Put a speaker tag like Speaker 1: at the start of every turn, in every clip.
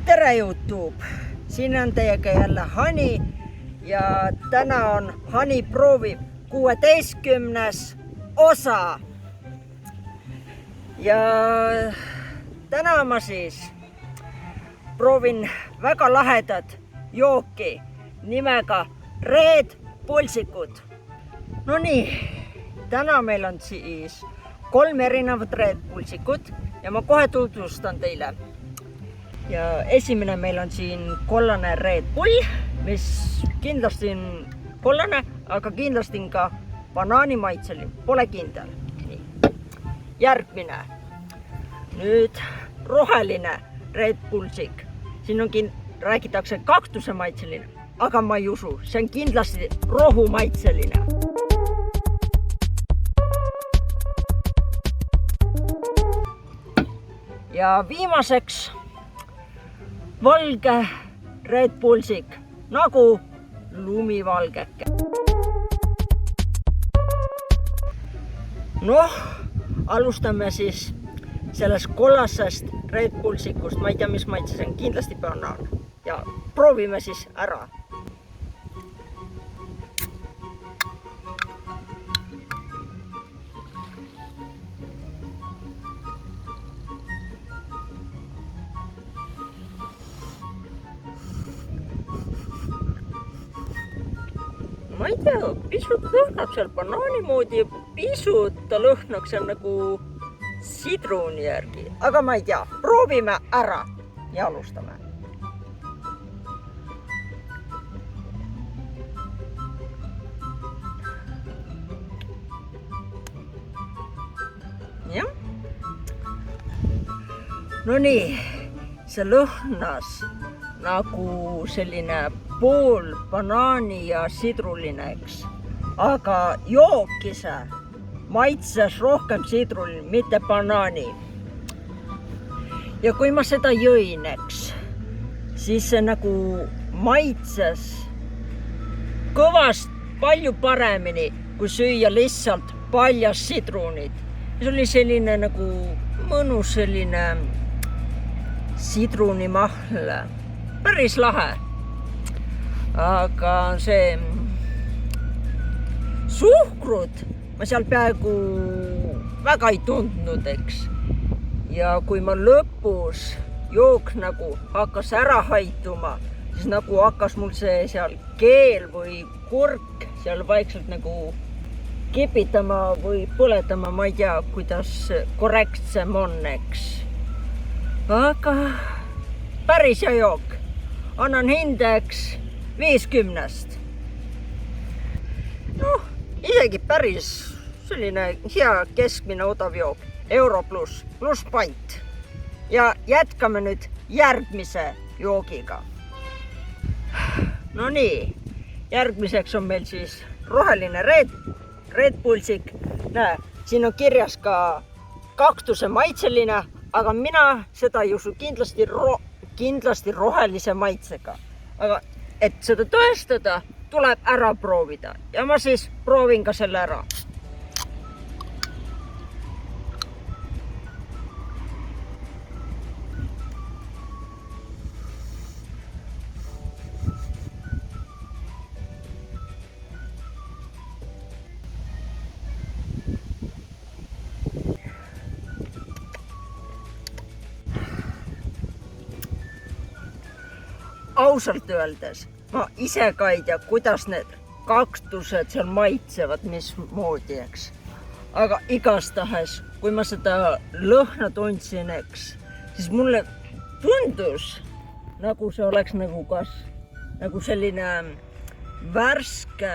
Speaker 1: Tere YouTube! Siin on teiega jälle Hani ja täna on Hani proovib 16. osa. Ja täna ma siis proovin väga lahedat jooki nimega Red Bullsikud. No nii, täna meil on siis 3 erinevat Red Bullsikut ja ma kohe tutvustan teile. Ja esimene meil on siin kollane Red Bull, mis kindlasti on kollane, aga kindlasti on ka banaanimaitseline, pole kindel. Nii. Järgmine. Nüüd roheline Red Bullsik. Siin onkin räägitakse kaktusemaitseline, aga ma ei usu, see on kindlasti rohumaitseline. Ja viimaseks valge Red Bullsik, nagu lumivalgeke. Noh, alustame siis sellest kollasest Red Bullsikust. Ma ei tea, mis maitse, see on kindlasti banaan. Ja proovime siis ära. Ma ei tea, pisut lõhnab seal banaani moodi ja pisut ta lõhnaks nagu sidruni järgi. Aga ma ei tea, proovime ära ja alustame. Jah. No nii, see lõhnas nagu selline pool banaani ja sidruline, eks. Aga jookise maitses rohkem sidruline, mitte banaani. Ja kui ma seda jõin, eks, siis see nagu maitses kõvast palju paremini, kui süüa lihtsalt paljas sidrunid. See oli selline nagu mõnus selline sidrunimahl. Päris lahe. Aga see suhkrut ma seal peaaegu väga ei tundnud, eks. Ja kui ma lõpus jook nagu hakkas ära haituma, siis nagu hakkas mul see seal keel või kurk seal vaikselt nagu kipitama või põletama, ma ei tea, kuidas korrektsem on, eks. Aga päris hea jook. Annan hindeks 50. Noh, isegi päris selline hea keskmine odav jook. Euro pluss pant. Ja jätkame nüüd järgmise joogiga. No nii, järgmiseks on meil siis roheline Red Bullsik. Näe, siin on kirjas ka kaktuse maitseline, aga mina seda ei usu kindlasti rohelise maitsega. Aga et seda tõestada, tuleb ära proovida. Ja ma siis proovin ka selle ära. Ausalt öeldes, ma ise ka ei tea, kuidas need kaktused seal maitsevad, mismoodi, eks. Aga igastahes, kui ma seda lõhna tundsin, eks, siis mulle tundus, nagu see oleks nagu kas nagu selline värske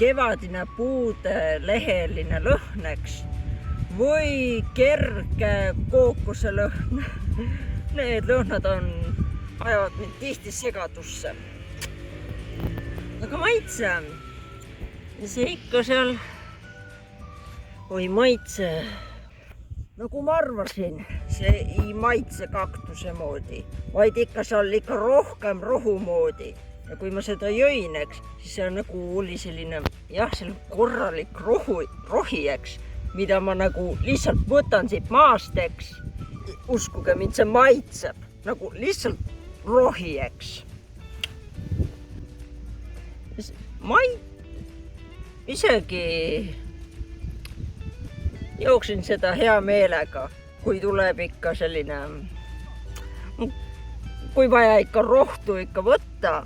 Speaker 1: kevadine puude leheline lõhn, eks, või kerge kookose lõhn. Need lõhnad ajavad mind tihti segadusse. Aga maitse, see ikka seal, maitse, nagu ma arvasin, see ei maitse kaktuse moodi, vaid ikka seal ikka rohkem rohu moodi. Ja kui ma seda jõin, eks, siis see nagu oli selline, jah, selline korralik rohi, eks, mida ma nagu lihtsalt võtan siit maast, eks, uskuge mind, see maitseb nagu lihtsalt rohi, eks. Ma isegi jooksin seda hea meelega, kui tuleb ikka selline, kui vaja ikka rohtu võtta,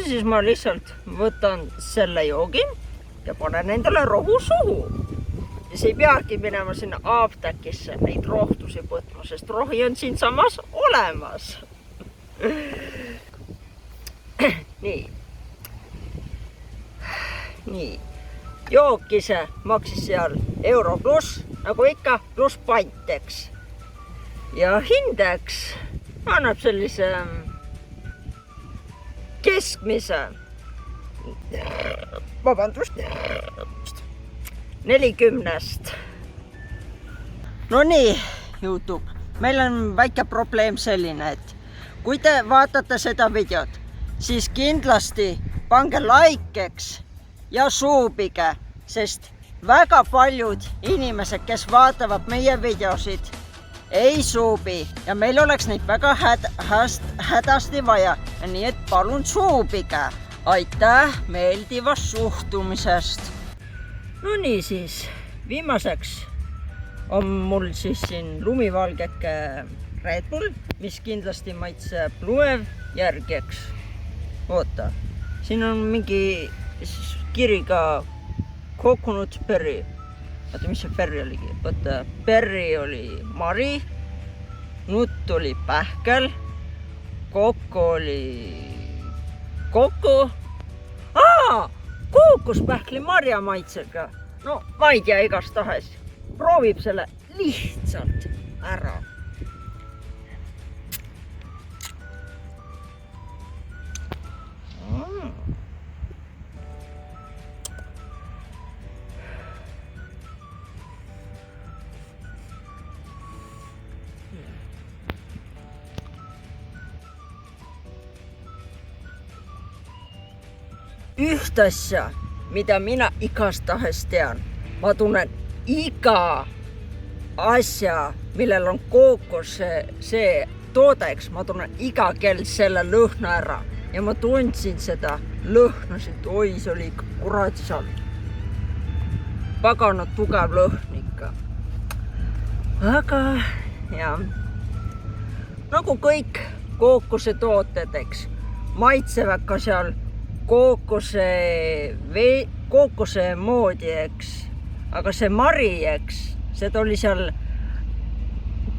Speaker 1: siis ma lihtsalt võtan selle joogi ja panen endale rohu suhu. Ja see ei peagi minema sinna apteekisse neid rohtusi võtma, sest rohi on siin samas olemas. Nii. Jook ise maksis seal euro pluss, nagu ikka, pluss panteks. Ja hindeks annab sellise keskmise, 40. No nii, YouTube. Meil on väike probleem selline, et kui te vaatate seda videot, siis kindlasti pange laikeks ja suubige, sest väga paljud inimesed, kes vaatavad meie videosid, ei suubi ja meil oleks neid väga hädasti vaja. Ja nii et palun suubige. Aitäh meeldivast suhtumisest. No nii siis, viimaseks on mul siis siin lumivalgeke Red Bull, mis kindlasti maitseb lumejärgiks. Oota, siin on mingi kiriga coconut berry. Oota, mis see berry oligi? Oota, berry oli mari, nutt oli pähkel, kokko oli kokko. Kookospähkli marja maitsega. No, ma ei tea, igastahes. Proovib selle lihtsalt ära. Üht asja, mida mina igastahes tean. Ma tunnen iga asja, millel on kookose see toodeks, ma tunnen iga kell selle lõhna ära. Ja ma tundsin seda lõhnasid, oi, see oli ikka kurat seal. Paganud tugev lõhn ikka. Aga, jah, nagu kõik kookose tooted, eks, maitsevad ka seal kookose moodi, eks. Aga see mari, eks, seda oli seal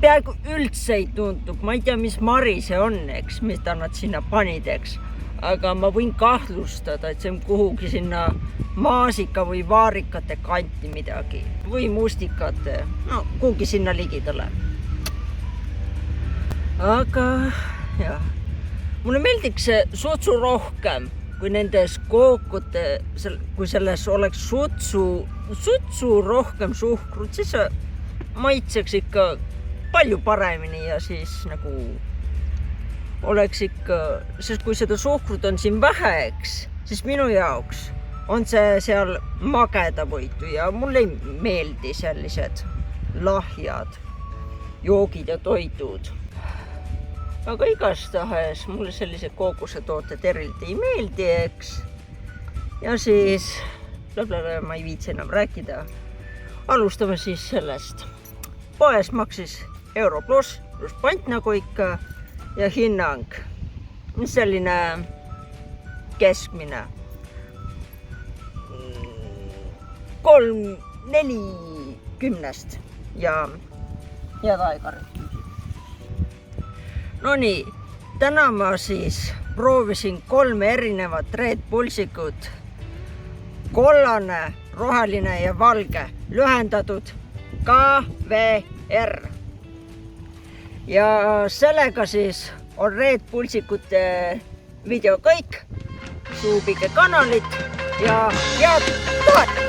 Speaker 1: peaaegu üldse ei tuntub. Ma ei tea, mis mari see on, eks, mida nad sinna panid, eks. Aga ma võin kahtlustada, et see on kuhugi sinna maasika või vaarikate kanti midagi. Või mustikate, no kuhugi sinna ligidale. Aga, jah, mulle meeldiks see sutsu rohkem kui nendes kookute, kui selles oleks sutsu rohkem suhkrut, siis see maitseks ikka palju paremini ja siis nagu oleks ikka, sest kui seda suhkrut on siin vähe, eks, siis minu jaoks on see seal magedavõitu ja mulle ei meeldi sellised lahjad joogid ja toidud. Aga igastahes mulle sellised kookosetootted eriti ei meeldi, eks. Ja siis, ma ei viitsi enam rääkida. Alustame siis sellest. Poes maksis euro pluss pant nagu ikka ja hinnang. Selline keskmine. 3-40 ja taegari. No nii, täna ma siis proovisin 3 erinevat Red Bullsikut. Kollane, roheline ja valge, lühendatud KVR. Ja sellega siis on Red Bullsikute video kõik. Suubige kanalit ja head tahet!